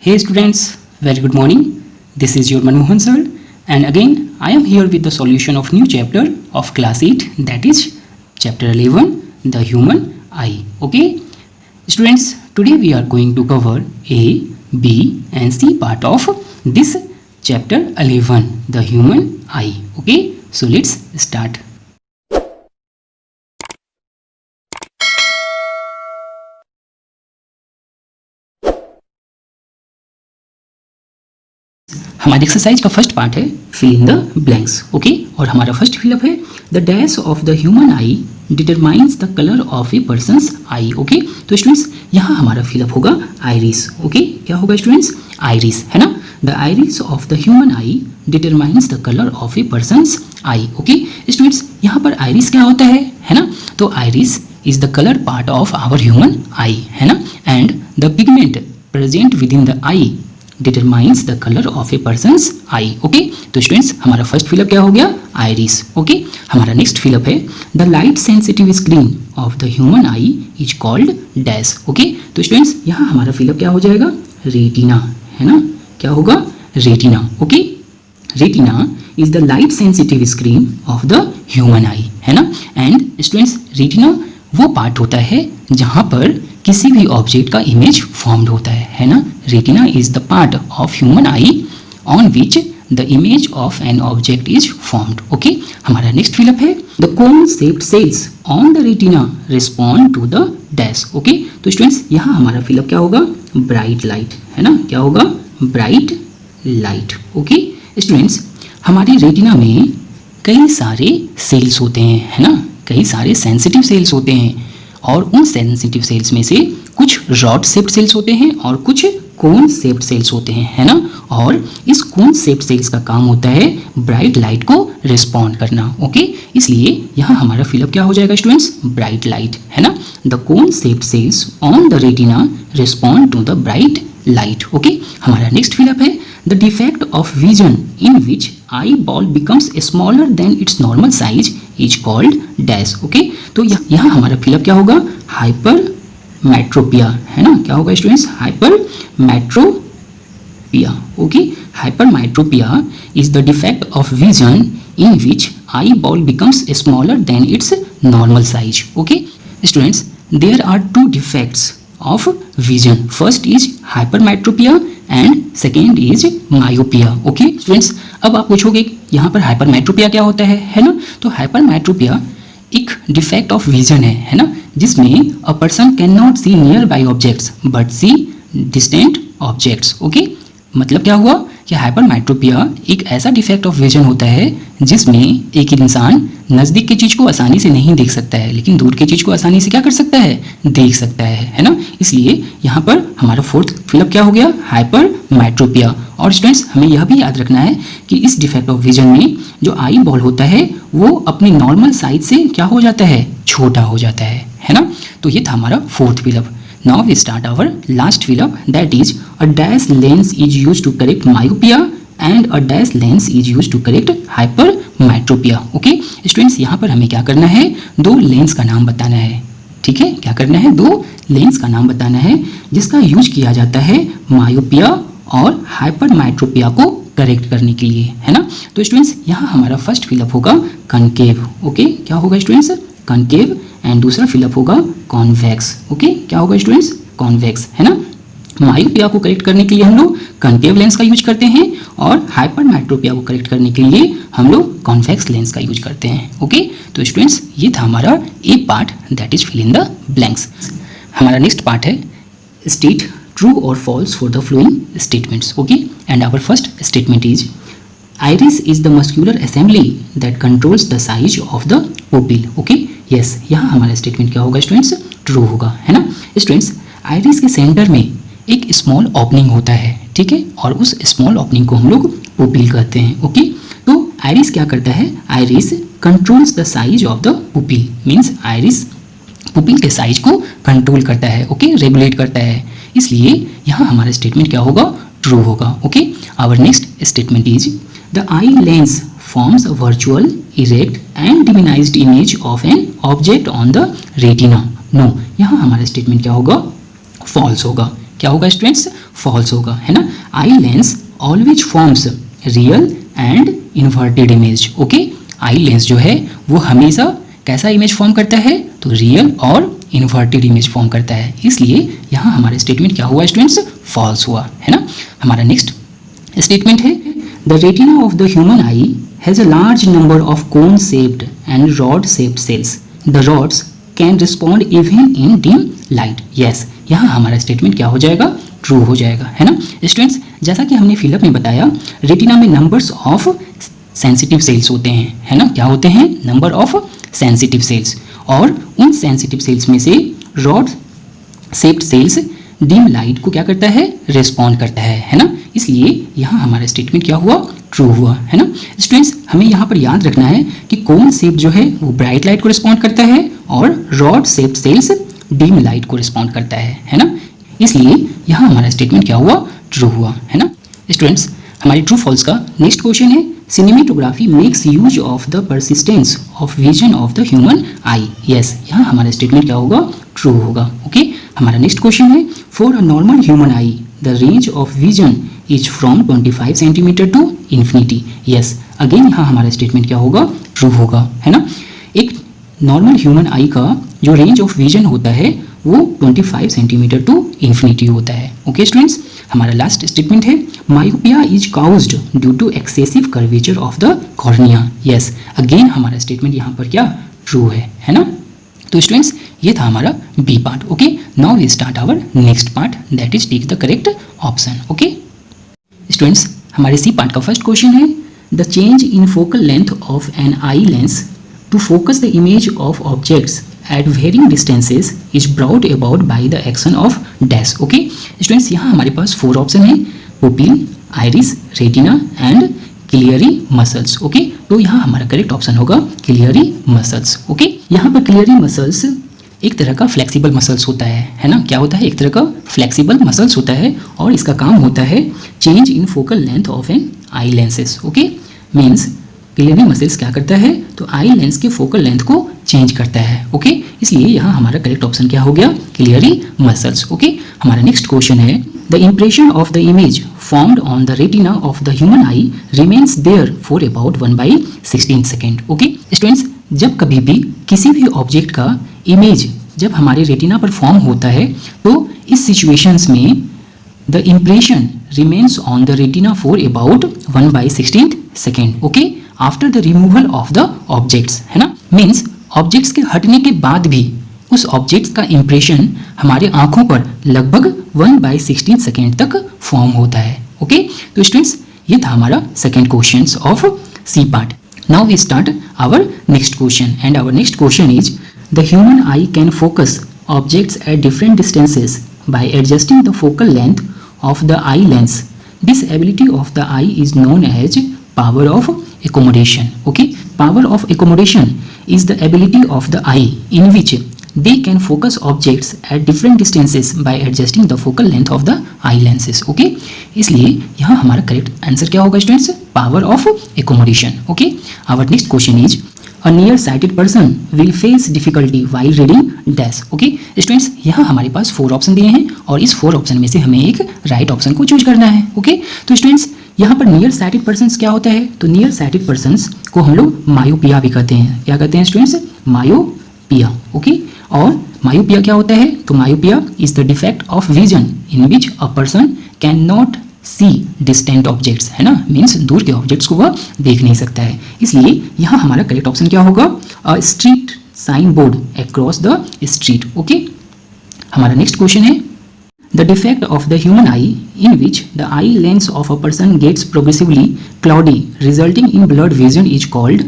Hey students, very good morning. This is your Manmohan sir, and again I am here with the solution of new chapter of class 8, that is chapter 11, the human eye. Okay students, today we are going to cover A, B and C part of this chapter 11, the human eye. Okay, so let's start. हमारे exercise का first part है fill in the blanks. Okay, और हमारा first fill up है the dash of the human eye determines the colour of a person's eye. Okay, तो students यहाँ हमारा fill up होगा आइरिस. ओके, क्या होगा स्टूडेंट्स? आइरिस, है ना. The iris of the human eye determines the colour of a person's eye. Okay students, यहाँ पर आइरिस क्या होता है ना. तो iris is the colour part of our human eye, है ना. And the pigment present within the eye determines the colour of a person's eye. Okay, तो स्टूडेंट्स हमारा फर्स्ट फिलअप क्या हो गया? आइरिस. ओके, हमारा नेक्स्ट फिलअप है the light sensitive screen of the human I is called dash. Okay, तो students यहाँ हमारा फिलअप क्या हो जाएगा? रेटिना, है ना. क्या होगा? Retina. Okay, retina is the light sensitive screen of the human eye, है ना. एंड स्टूडेंट्स रेटिना वो पार्ट होता है जहाँ पर किसी भी ऑब्जेक्ट का इमेज फॉर्म्ड होता है ना. Retina is the part of human eye on which the image of an object is formed. Okay, हमारा नेक्स्ट फिलअप है the cone shaped cells on the retina respond to the dash. Okay, तो students यहाँ हमारा fill up क्या होगा? Bright light, है ना. क्या होगा? Bright light. ओके स्टूडेंट्स, हमारी रेटिना में कई सारे सेल्स होते हैं, है ना. कई सारे सेंसिटिव सेल्स होते हैं और उन सेंसिटिव सेल्स में से कुछ रॉड शेप्ड सेल्स होते हैं और कुछ कोन शेप्ड सेल्स होते हैं, है ना. और इस कोन शेप्ड सेल्स का काम होता है ब्राइट लाइट को रिस्पॉन्ड करना. ओके, इसलिए यहाँ हमारा फिलअप क्या हो जाएगा स्टूडेंट्स? ब्राइट लाइट, है ना. The cone shaped cells on the retina respond to the bright light. Okay, हमारा नेक्स्ट फिलअप है the defect of vision in which eyeball becomes smaller than its normal size is called dash. Okay, तो यहाँ हमारा fill up क्या होगा? Hyper मेट्रोपिया, है ना. क्या होगा students? Hypermetropia. Okay, hypermetropia is the defect of vision in which eyeball becomes smaller than its normal size. Okay students, there are two defects of vision. First is hypermetropia and second is myopia. Okay students, अब आप पूछोगे यहाँ पर hypermetropia क्या होता है ना. तो hypermetropia एक डिफेक्ट ऑफ विजन है ना, जिसमें a person can not see nearby objects but see distant objects. Okay, मतलब क्या हुआ कि हाइपरमेट्रोपिया एक ऐसा डिफेक्ट ऑफ विजन होता है जिसमें एक इंसान नज़दीक की चीज़ को आसानी से नहीं देख सकता है लेकिन दूर की चीज़ को आसानी से क्या कर सकता है? देख सकता है ना. इसलिए यहाँ पर हमारा फोर्थ फिलअप क्या हो गया? हाइपरमेट्रोपिया. और स्टूडेंट्स हमें यह भी याद रखना है कि इस डिफेक्ट ऑफ विजन में जो आई बॉल होता है वो अपनी नॉर्मल साइज से क्या हो जाता है? छोटा हो जाता है ना. तो ये था हमारा fourth fill up. Now we start our last fill-up, that is a dash lens is used to correct myopia and a dash lens is used to correct hypermetropia. Okay students, यहाँ पर हमें क्या करना है? दो लेंस का नाम बताना है. ठीक है, क्या करना है? दो लेंस का नाम बताना है जिसका यूज किया जाता है मायोपिया और हाइपरमेट्रोपिया को करेक्ट करने के लिए, है ना. तो स्टूडेंट्स यहाँ हमारा फर्स्ट फिलअप होगा कनकेव. ओके, क्या होगा स्टूडेंट्स? कनकेव. एंड दूसरा फिलअप होगा कॉन्वेक्स. ओके, क्या होगा स्टूडेंट्स? कॉन्वेक्स, है ना. मायोपिया को करेक्ट करने के लिए हम लोग कनकेव लेंस का यूज करते हैं और हाइपरमेट्रोपिया को करेक्ट करने के लिए हम लोग कॉन्वेक्स लेंस का यूज करते हैं. ओके, तो स्टूडेंट्स ये था हमारा a part, that is fill in the blanks. हमारा नेक्स्ट पार्ट है स्टेट ट्रू और false for the following statements. Okay, and our first statement is iris is the muscular assembly that controls the size of the pupil. Okay, yes, यहाँ हमारा statement क्या होगा students? True होगा, है ना. Students iris के centre में एक स्मॉल ओपनिंग होता है, ठीक है, और उस स्मॉल ओपनिंग को हम लोग पुपिल कहते हैं. ओके, तो आइरिस क्या करता है? Iris controls the size of the pupil, means iris pupil के साइज को कंट्रोल करता है. ओके, रेगुलेट करता है. इसलिए यहाँ हमारा स्टेटमेंट क्या होगा? ट्रू होगा. Okay, our next statement is the eye lens forms a virtual, erect and diminished image of an object on the retina. No, यहाँ हमारा स्टेटमेंट क्या होगा? फॉल्स होगा. क्या होगा स्टूडेंट्स? फॉल्स होगा, है ना। Eye lens always forms real and inverted image. Okay, eye lens जो है वो हमेशा कैसा इमेज फॉर्म करता है, तो रियल और इन्वर्टेड इमेज फॉर्म करता है, इसलिए यहाँ हमारा स्टेटमेंट क्या हुआ स्टूडेंट्स, फॉल्स हुआ, है ना। हमारा नेक्स्ट स्टेटमेंट है the retina of the human I has a large number of cone shaped and rod shaped cells, the rods can respond even in dim light. Yes, यहाँ हमारा statement क्या हो जाएगा, ट्रू हो जाएगा, है ना। स्टूडेंट्स, जैसा कि हमने फिलअप में बताया, रेटिना में नंबर्स ऑफ सेंसिटिव सेल्स होते हैं, है ना। क्या होते हैं, नंबर ऑफ सेंसिटिव सेल्स, और उन सेंसिटिव सेल्स में से rod shaped cells dim light को क्या करता है, रिस्पॉन्ड करता है ना। इसलिए यहाँ हमारा स्टेटमेंट क्या हुआ, ट्रू हुआ, है ना। स्टूडेंट्स, हमें यहाँ पर याद रखना है कि कोन शेप जो है वो ब्राइट लाइट को रिस्पॉन्ड करता है और rod shaped cells dim light को रिस्पॉन्ड करता है ना। इसलिए यहाँ हमारा स्टेटमेंट क्या हुआ, ट्रू हुआ, है ना। स्टूडेंट्स, हमारी ट्रू फॉल्स का नेक्स्ट क्वेश्चन है cinematography makes use of the persistence of vision of the human eye. Yes, यहाँ हमारा स्टेटमेंट क्या होगा, ट्रू होगा। ओके, हमारा नेक्स्ट क्वेश्चन है for a normal human eye the range of vision is from 25 centimetre to infinity. Yes, again यहाँ हमारा statement क्या होगा, ट्रू होगा, है ना। एक नॉर्मल ह्यूमन आई का जो रेंज ऑफ विजन होता है वो 25 सेंटीमीटर टू इन्फिनिटी होता है। ओके स्टूडेंट्स, हमारा लास्ट स्टेटमेंट है myopia is caused due to excessive curvature of the cornea. Yes, again हमारा स्टेटमेंट यहाँ पर क्या, ट्रू है ना। तो स्टूडेंट्स, ये था हमारा B part. Okay, now we start our next part, that is take the correct option. Okay students, हमारे सी पार्ट का फर्स्ट क्वेश्चन है the change in focal length of an eye lens to focus the image of objects at varying distances is brought about by the action of dash। Okay students, यहाँ हमारे पास 4 option है, pupil, iris, retina and ciliary muscles. Okay, तो यहाँ हमारा correct option होगा क्लियरी muscles. Okay, यहाँ पर क्लियरी मसल्स एक तरह का फ्लेक्सिबल मसल्स होता है ना। क्या होता है, एक तरह का फ्लेक्सिबल मसल्स होता है और इसका काम होता है change in focal length of an eye lenses. Okay, means ciliary muscles क्या करता है, तो आई लेंस के फोकल लेंथ को चेंज करता है। ओके, इसलिए यहाँ हमारा करेक्ट ऑप्शन क्या हो गया, क्लियरी मसल्स। ओके, हमारा नेक्स्ट क्वेश्चन है the impression of the image formed on the retina of the human eye remains there for about 1/16 second. Okay students, जब कभी भी किसी भी ऑब्जेक्ट का इमेज जब हमारे रेटिना पर फॉर्म होता है तो इस सिचुएशंस में the impression remains on the retina for about 1/16 second. Okay, after the removal of the objects, है ना। मीन्स ऑब्जेक्ट्स के हटने के बाद भी उस ऑब्जेक्ट्स का इम्प्रेशन हमारे आंखों पर लगभग 1/16 सेकेंड तक फॉर्म होता है। ओके, तो स्टूडेंट्स, ये था हमारा second question of C part. Now we start our next question and our next question is the human eye can focus objects at different distances by adjusting the focal length of the eye lens. This ability of the eye is known as power of accommodation। Okay, power of accommodation is the ability of the eye in which they can focus objects at different distances by adjusting the focal length of the eye lenses। Okay, इसलिए यहाँ हमारा correct answer क्या होगा students, power of accommodation। Okay, our next question is a near sighted person will face difficulty while reading dash। Okay students, यहाँ हमारे पास 4 option दिए हैं और इस 4 ऑप्शन में से हमें एक राइट ऑप्शन को चूज करना है। ओके, तो स्टूडेंट्स, यहाँ पर नियर साइटेड पर्सन्स क्या होता है, तो नियर साइटेड पर्सन्स को हम लोग मायोपिया भी कहते हैं। क्या कहते हैं स्टूडेंट्स, मायोपिया। ओके, और मायोपिया क्या होता है, तो myopia is the defect of vision in which a person can not C distant objects, है ना। मीन्स दूर के ऑब्जेक्ट्स को वह देख नहीं सकता है। इसलिए यहाँ हमारा करेक्ट ऑप्शन क्या होगा, a street sign board across the street. Okay, हमारा नेक्स्ट क्वेश्चन है the defect of the human eye in which the eye lens of a person gets progressively cloudy resulting in blurred vision is called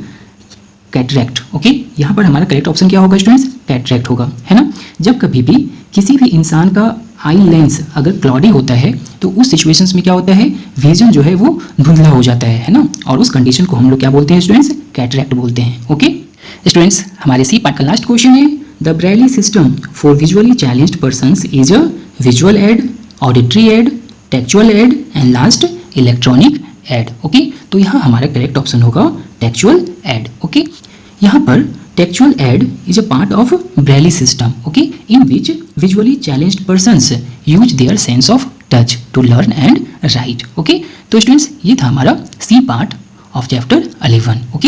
cataract। Okay, यहाँ पर हमारा correct option क्या होगा students, cataract होगा, है ना। जब कभी भी किसी भी इंसान का आई लेंस अगर क्लॉडी होता है तो उस सिचुएशंस में क्या होता है, विजन जो है वो धुंधला हो जाता है ना, और उस कंडीशन को हम लोग क्या बोलते हैं स्टूडेंट्स, कैटरैक्ट बोलते हैं। ओके स्टूडेंट्स, हमारे सी पार्ट का लास्ट क्वेश्चन है the Braille system for visually challenged persons is a visual aid, auditory aid, textual aid and last electronic aid। Okay, तो यहाँ हमारा करेक्ट ऑप्शन होगा textual aid। ओके, यहाँ पर textual aid is a part of Braille system, okay, in which visually challenged persons use their sense of touch to learn and write. Okay, तो students ये था हमारा C part of chapter 11। Okay.